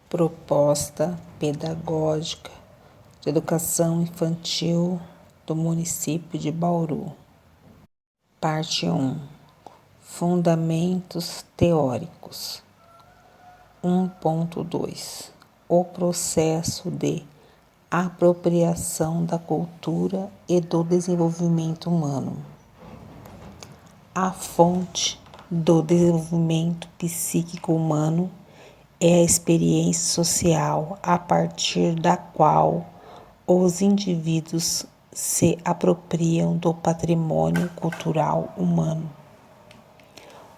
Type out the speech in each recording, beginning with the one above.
Proposta pedagógica de educação infantil do município de Bauru. Parte 1. Fundamentos teóricos. 1.2. O processo de apropriação da cultura e do desenvolvimento humano. A fonte do desenvolvimento psíquico humano é a experiência social a partir da qual os indivíduos se apropriam do patrimônio cultural humano.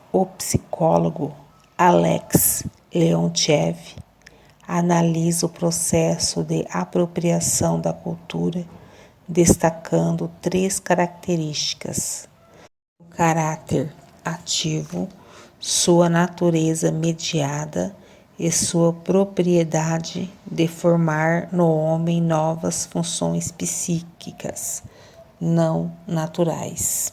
O psicólogo Alex Leontiev analisa o processo de apropriação da cultura, destacando 3 características: o caráter ativo, sua natureza mediada e sua propriedade de formar no homem novas funções psíquicas não naturais.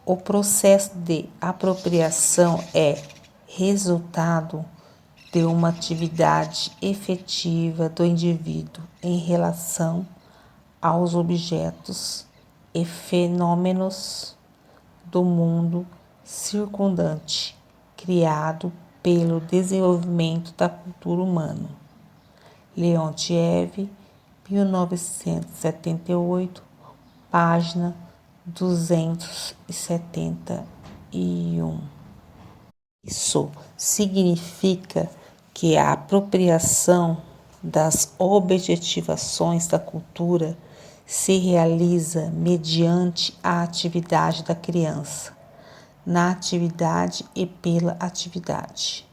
O processo de apropriação é resultado de uma atividade efetiva do indivíduo em relação aos objetos e fenômenos do mundo circundante, criado pelo desenvolvimento da cultura humana. Leontiev, 1978, página 271. Isso significa que a apropriação das objetivações da cultura se realiza mediante a atividade da criança, na atividade e pela atividade.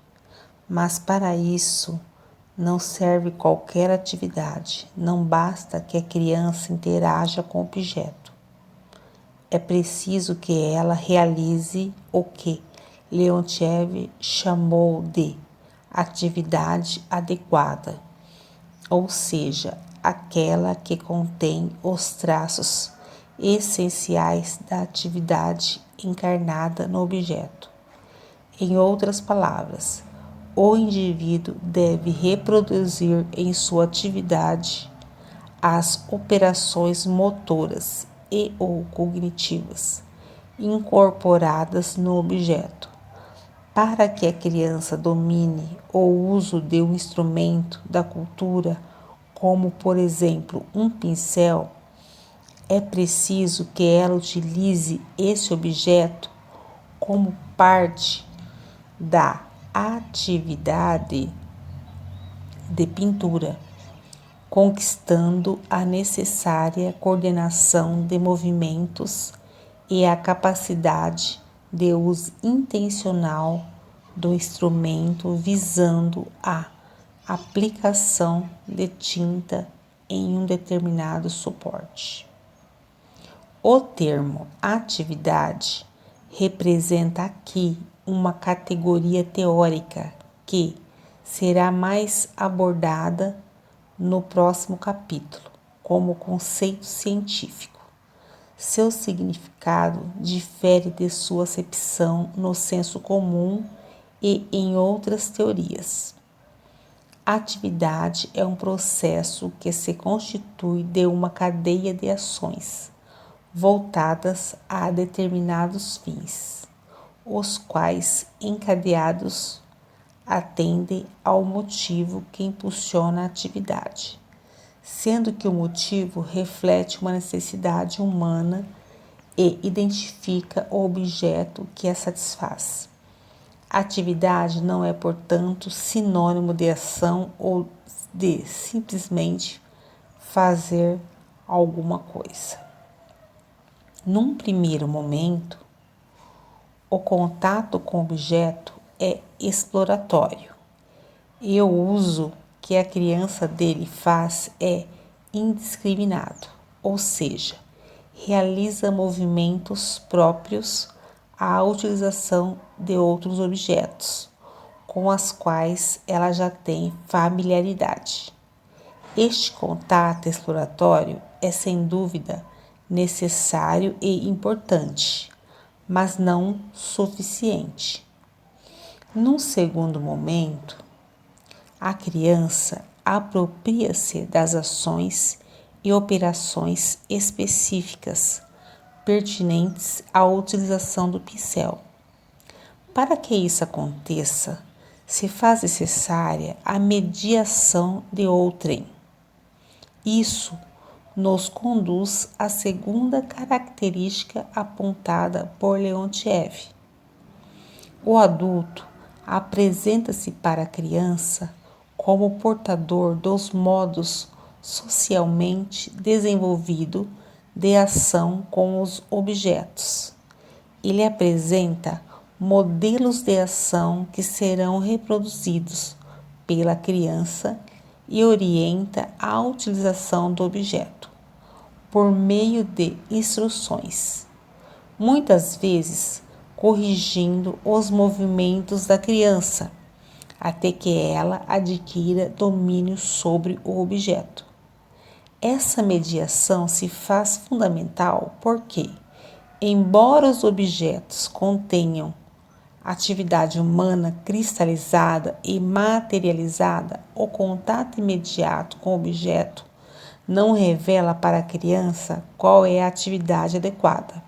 Mas para isso não serve qualquer atividade, não basta que a criança interaja com o objeto. É preciso que ela realize o que Leontiev chamou de atividade adequada, ou seja, aquela que contém os traços essenciais da atividade encarnada no objeto. Em outras palavras, o indivíduo deve reproduzir em sua atividade as operações motoras e ou cognitivas incorporadas no objeto. Para que a criança domine o uso de um instrumento da cultura, como por exemplo um pincel, é preciso que ela utilize esse objeto como parte da atividade de pintura, conquistando a necessária coordenação de movimentos e a capacidade de uso intencional do instrumento, visando a aplicação de tinta em um determinado suporte. O termo atividade representa aqui uma categoria teórica que será mais abordada no próximo capítulo como conceito científico. Seu significado difere de sua acepção no senso comum e em outras teorias. Atividade é um processo que se constitui de uma cadeia de ações voltadas a determinados fins, os quais, encadeados, atendem ao motivo que impulsiona a atividade, sendo que o motivo reflete uma necessidade humana e identifica o objeto que a satisfaz. Atividade não é, portanto, sinônimo de ação ou de simplesmente fazer alguma coisa. Num primeiro momento, o contato com o objeto é exploratório e o uso que a criança dele faz é indiscriminado, ou seja, realiza movimentos próprios à utilização de outros objetos, com as quais ela já tem familiaridade. Este contato exploratório é, sem dúvida, necessário e importante, mas não suficiente. Num segundo momento, A criança apropria-se das ações e operações específicas pertinentes à utilização do pincel. Para que isso aconteça, se faz necessária a mediação de outrem. Isso nos conduz à segunda característica apontada por Leontiev. O adulto apresenta-se para a criança como portador dos modos socialmente desenvolvido de ação com os objetos. Ele apresenta modelos de ação que serão reproduzidos pela criança e orienta a utilização do objeto por meio de instruções, muitas vezes corrigindo os movimentos da criança até que ela adquira domínio sobre o objeto. Essa mediação se faz fundamental porque, embora os objetos contenham atividade humana cristalizada e materializada, o contato imediato com o objeto não revela para a criança qual é a atividade adequada.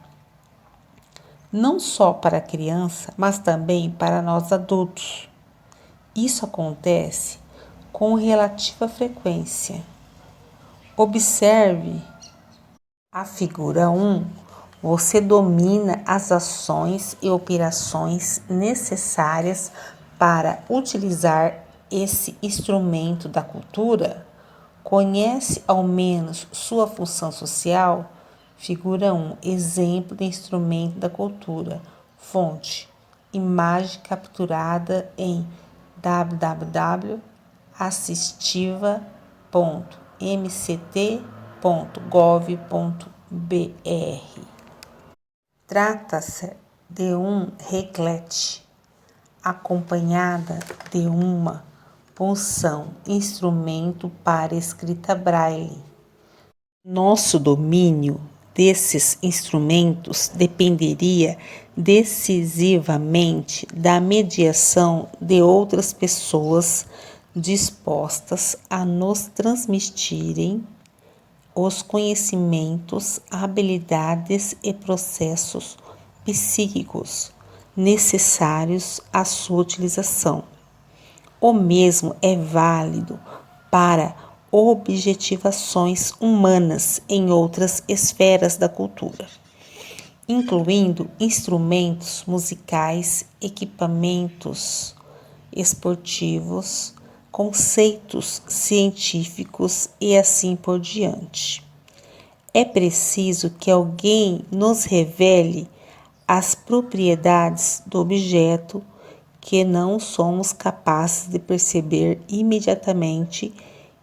Não só para a criança, mas também para nós adultos. Isso acontece com relativa frequência. Observe a figura 1. Você domina as ações e operações necessárias para utilizar esse instrumento da cultura? Conhece ao menos sua função social? Figura 1. Exemplo de instrumento da cultura. Fonte: imagem capturada em www.assistiva.mct.gov.br. Trata-se de um reglete acompanhada de uma punção, instrumento para escrita braille. Nosso domínio desses instrumentos dependeria decisivamente da mediação de outras pessoas dispostas a nos transmitirem os conhecimentos, habilidades e processos psíquicos necessários à sua utilização. O mesmo é válido para objetivações humanas em outras esferas da cultura, incluindo instrumentos musicais, equipamentos esportivos, conceitos científicos e assim por diante. É preciso que alguém nos revele as propriedades do objeto que não somos capazes de perceber imediatamente,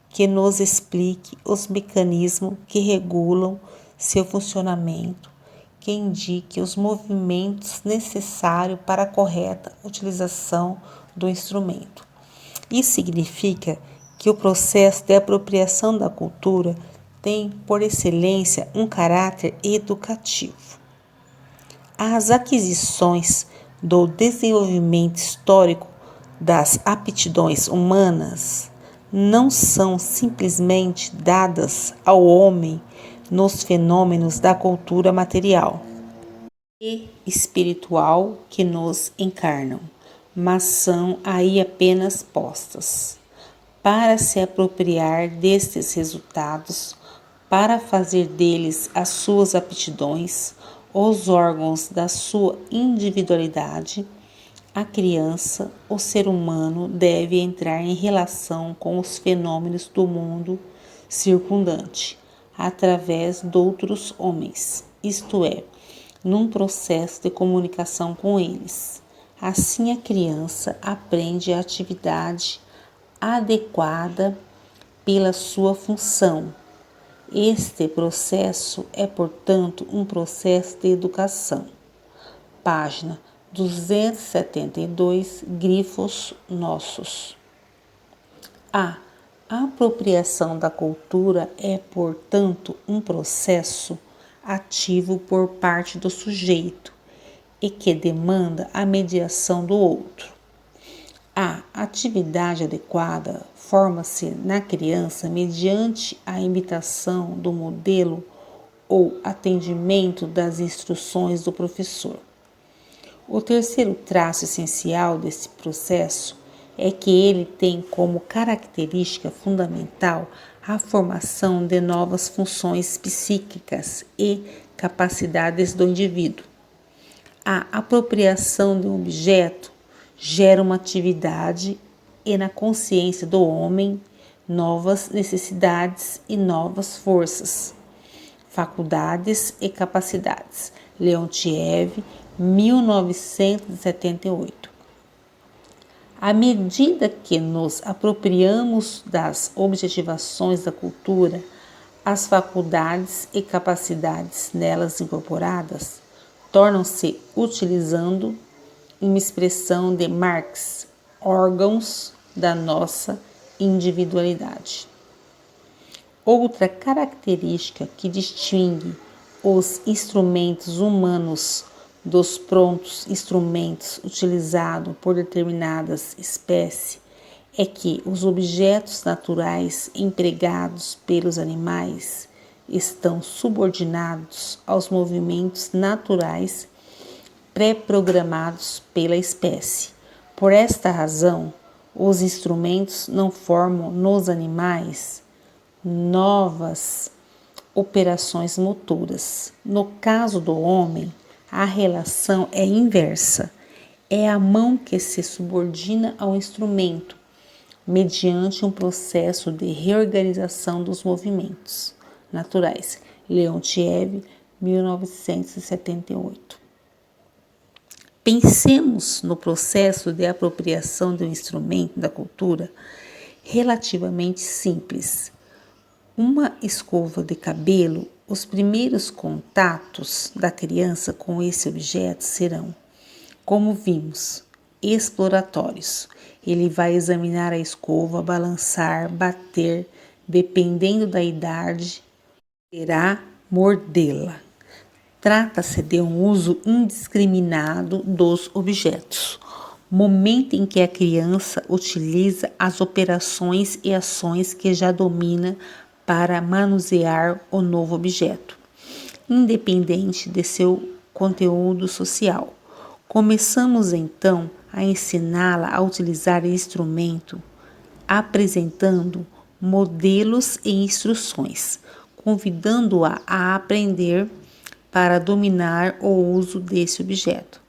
que nos explique os mecanismos que regulam seu funcionamento, que indique os movimentos necessários para a correta utilização do instrumento. Isso significa que o processo de apropriação da cultura tem, por excelência, um caráter educativo. As aquisições do desenvolvimento histórico das aptidões humanas não são simplesmente dadas ao homem nos fenômenos da cultura material e espiritual que nos encarnam, mas são aí apenas postas. Para se apropriar destes resultados, para fazer deles as suas aptidões, os órgãos da sua individualidade, a criança, o ser humano, deve entrar em relação com os fenômenos do mundo circundante, através de outros homens, isto é, num processo de comunicação com eles. Assim, a criança aprende a atividade adequada pela sua função. Este processo é, portanto, um processo de educação. Página 272, grifos nossos. A apropriação da cultura é, portanto, um processo ativo por parte do sujeito e que demanda a mediação do outro. A atividade adequada forma-se na criança mediante a imitação do modelo ou atendimento das instruções do professor. O terceiro traço essencial desse processo é que ele tem como característica fundamental a formação de novas funções psíquicas e capacidades do indivíduo. A apropriação de um objeto gera uma atividade e na consciência do homem novas necessidades e novas forças, faculdades e capacidades. Leontiev, 1978. À medida que nos apropriamos das objetivações da cultura, as faculdades e capacidades nelas incorporadas tornam-se, utilizando uma expressão de Marx, órgãos da nossa individualidade. Outra característica que distingue os instrumentos humanos dos prontos instrumentos utilizados por determinadas espécies é que os objetos naturais empregados pelos animais estão subordinados aos movimentos naturais pré-programados pela espécie. Por esta razão, os instrumentos não formam nos animais novas operações motoras. No caso do homem, a relação é inversa. É a mão que se subordina ao instrumento, mediante um processo de reorganização dos movimentos naturais. Leontiev, 1978. Pensemos no processo de apropriação de um instrumento da cultura relativamente simples. Uma escova de cabelo, os primeiros contatos da criança com esse objeto serão, como vimos, exploratórios. Ele vai examinar a escova, balançar, bater, dependendo da idade, irá mordê-la. Trata-se de um uso indiscriminado dos objetos, momento em que a criança utiliza as operações e ações que já domina para manusear o novo objeto, independente de seu conteúdo social. Começamos então a ensiná-la a utilizar esse instrumento, apresentando modelos e instruções, convidando-a a aprender para dominar o uso desse objeto.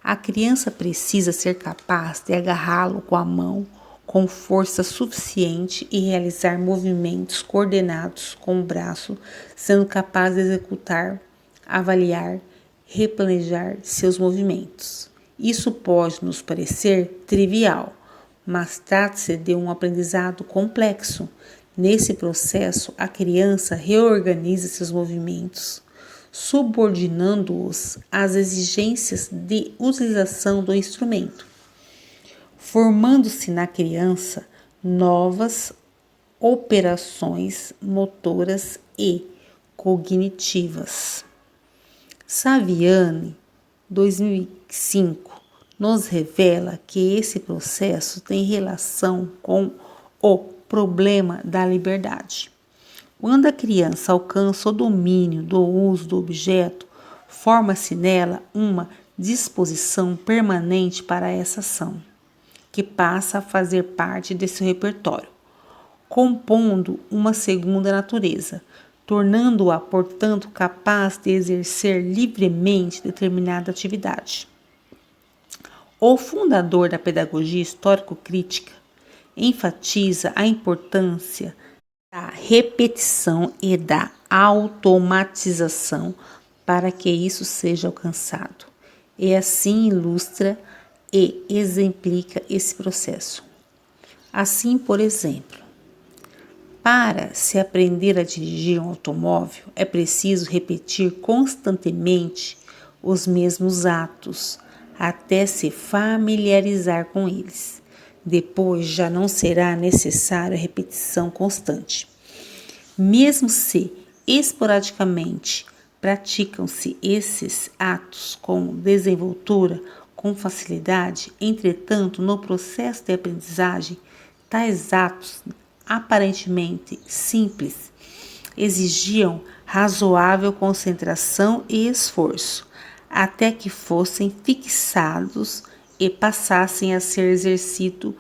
A criança precisa ser capaz de agarrá-lo com a mão com força suficiente e realizar movimentos coordenados com o braço, sendo capaz de executar, avaliar, replanejar seus movimentos. Isso pode nos parecer trivial, mas trata-se de um aprendizado complexo. Nesse processo, a criança reorganiza seus movimentos, subordinando-os às exigências de utilização do instrumento, formando-se na criança novas operações motoras e cognitivas. Saviani, 2005, nos revela que esse processo tem relação com o problema da liberdade. Quando a criança alcança o domínio do uso do objeto, forma-se nela uma disposição permanente para essa ação, que passa a fazer parte de seu repertório, compondo uma segunda natureza, tornando-a, portanto, capaz de exercer livremente determinada atividade. O fundador da pedagogia histórico-crítica enfatiza a importância da repetição e da automatização para que isso seja alcançado. E assim ilustra e exemplifica esse processo. Assim, por exemplo, para se aprender a dirigir um automóvel, é preciso repetir constantemente os mesmos atos, até se familiarizar com eles. Depois já não será necessária a repetição constante. Mesmo se esporadicamente praticam-se esses atos com desenvoltura, com facilidade. Entretanto, no processo de aprendizagem, tais atos aparentemente simples exigiam razoável concentração e esforço, até que fossem fixados e passassem a ser exercido,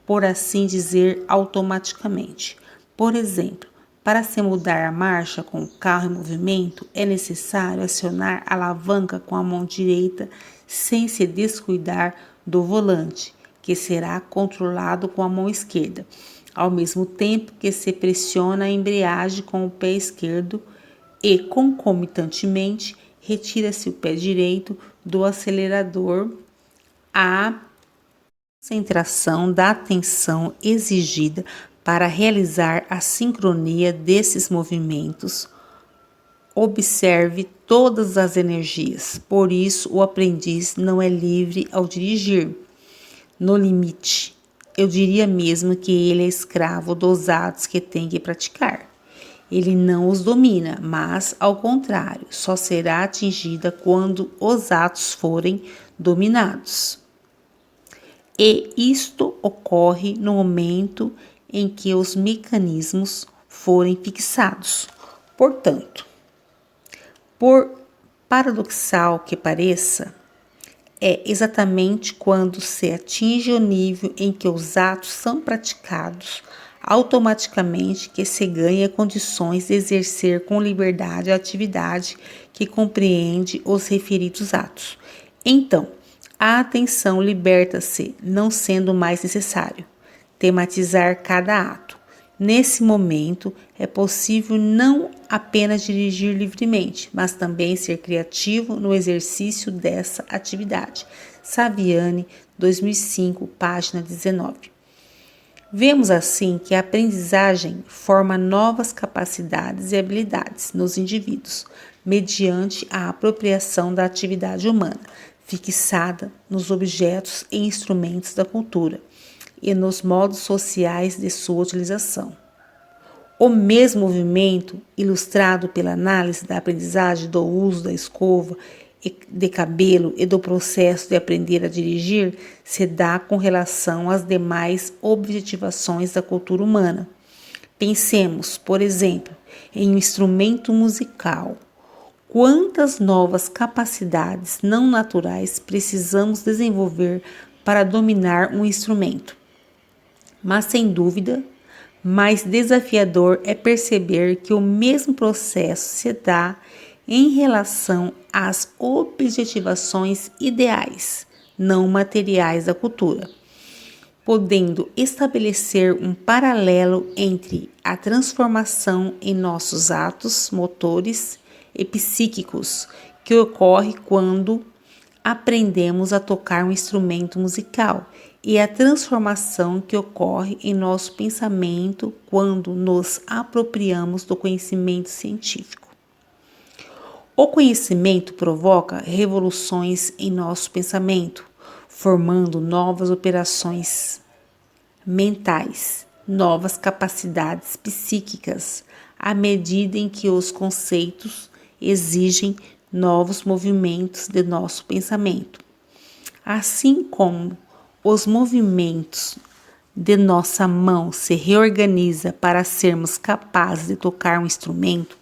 por assim dizer, automaticamente. Por exemplo, para se mudar a marcha com o carro em movimento, é necessário acionar a alavanca com a mão direita sem se descuidar do volante, que será controlado com a mão esquerda, ao mesmo tempo que se pressiona a embreagem com o pé esquerdo e, concomitantemente, retira-se o pé direito do acelerador. A concentração da atenção exigida para realizar a sincronia desses movimentos. Observe todas as energias, por isso o aprendiz não é livre ao dirigir. No limite, eu diria mesmo que ele é escravo dos atos que tem que praticar. Ele não os domina, mas, ao contrário, só será atingida quando os atos forem dominados. E isto ocorre no momento em que os mecanismos forem fixados. Portanto, por paradoxal que pareça, é exatamente quando se atinge o nível em que os atos são praticados automaticamente que se ganha condições de exercer com liberdade a atividade que compreende os referidos atos. Então, a atenção liberta-se, não sendo mais necessário tematizar cada ato. Nesse momento, é possível não apenas dirigir livremente, mas também ser criativo no exercício dessa atividade. Saviani, 2005, página 19. Vemos assim que a aprendizagem forma novas capacidades e habilidades nos indivíduos, mediante a apropriação da atividade humana, fixada nos objetos e instrumentos da cultura e nos modos sociais de sua utilização. O mesmo movimento, ilustrado pela análise da aprendizagem do uso da escova de cabelo e do processo de aprender a dirigir, se dá com relação às demais objetivações da cultura humana. Pensemos, por exemplo, em um instrumento musical. Quantas novas capacidades não naturais precisamos desenvolver para dominar um instrumento? Mas, sem dúvida, mais desafiador é perceber que o mesmo processo se dá em relação às objetivações ideais, não materiais da cultura, podendo estabelecer um paralelo entre a transformação em nossos atos motores e psíquicos que ocorre quando aprendemos a tocar um instrumento musical e a transformação que ocorre em nosso pensamento quando nos apropriamos do conhecimento científico. O conhecimento provoca revoluções em nosso pensamento, formando novas operações mentais, novas capacidades psíquicas, à medida em que os conceitos exigem novos movimentos de nosso pensamento. Assim como os movimentos de nossa mão se reorganiza para sermos capazes de tocar um instrumento,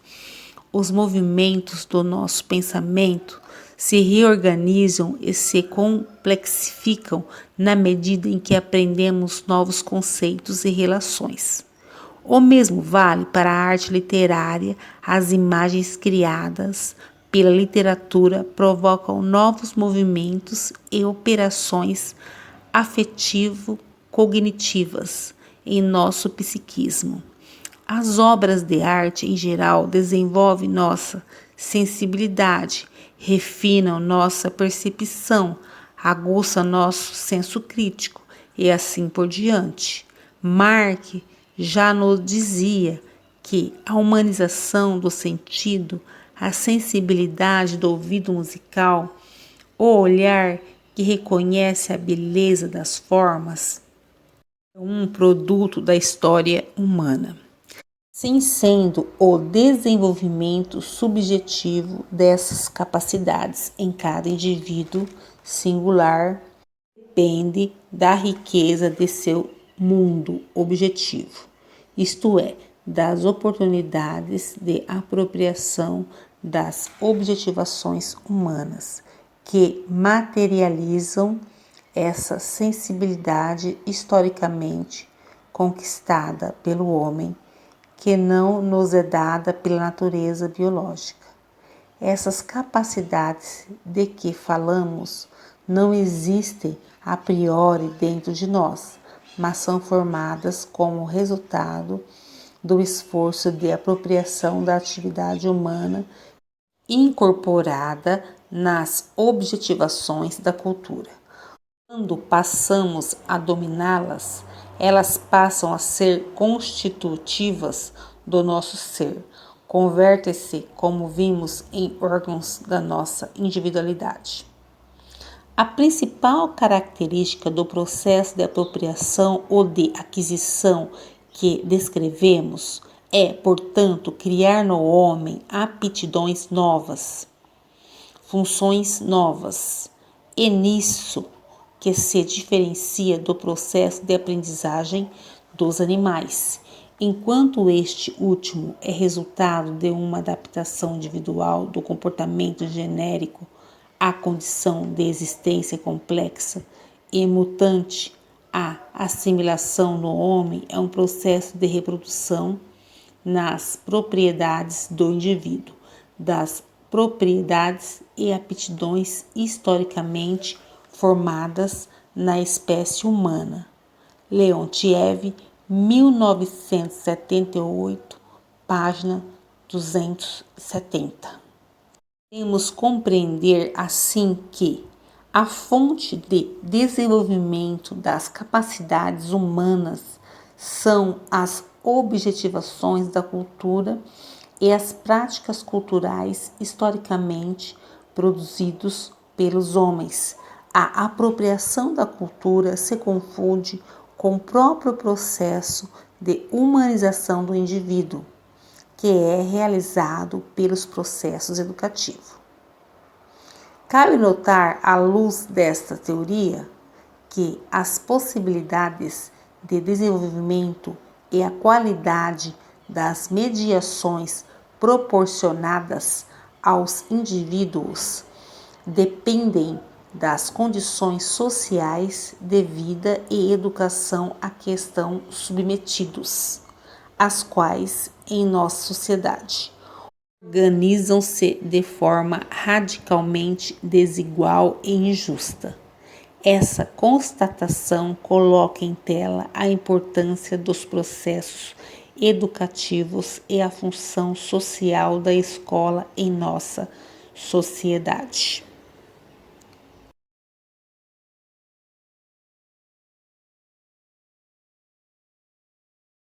os movimentos do nosso pensamento se reorganizam e se complexificam na medida em que aprendemos novos conceitos e relações. O mesmo vale para a arte literária. As imagens criadas pela literatura provocam novos movimentos e operações afetivo-cognitivas em nosso psiquismo. As obras de arte, em geral, desenvolvem nossa sensibilidade, refinam nossa percepção, aguçam nosso senso crítico e assim por diante. Marx já nos dizia que a humanização do sentido, a sensibilidade do ouvido musical, o olhar que reconhece a beleza das formas, é um produto da história humana, sim sendo o desenvolvimento subjetivo dessas capacidades em cada indivíduo singular depende da riqueza de seu mundo objetivo, isto é, das oportunidades de apropriação das objetivações humanas, que materializam essa sensibilidade historicamente conquistada pelo homem, que não nos é dada pela natureza biológica. Essas capacidades de que falamos não existem a priori dentro de nós, mas são formadas como resultado do esforço de apropriação da atividade humana incorporada nas objetivações da cultura. Quando passamos a dominá-las, elas passam a ser constitutivas do nosso ser, convertem-se, como vimos, em órgãos da nossa individualidade. A principal característica do processo de apropriação ou de aquisição que descrevemos é, portanto, criar no homem aptidões novas, funções novas, e nisso que se diferencia do processo de aprendizagem dos animais, enquanto este último é resultado de uma adaptação individual do comportamento genérico à condição de existência complexa e mutante. A assimilação no homem é um processo de reprodução nas propriedades do indivíduo, das propriedades e aptidões historicamente formadas na espécie humana. Leontiev, 1978, página 270. Podemos compreender assim que a fonte de desenvolvimento das capacidades humanas são as objetivações da cultura e as práticas culturais historicamente produzidos pelos homens. A apropriação da cultura se confunde com o próprio processo de humanização do indivíduo, que é realizado pelos processos educativos. Cabe notar, à luz desta teoria, que as possibilidades de desenvolvimento e a qualidade das mediações proporcionadas aos indivíduos dependem das condições sociais de vida e educação a que estão submetidos, as quais, em nossa sociedade, organizam-se de forma radicalmente desigual e injusta. Essa constatação coloca em tela a importância dos processos educativos e a função social da escola em nossa sociedade.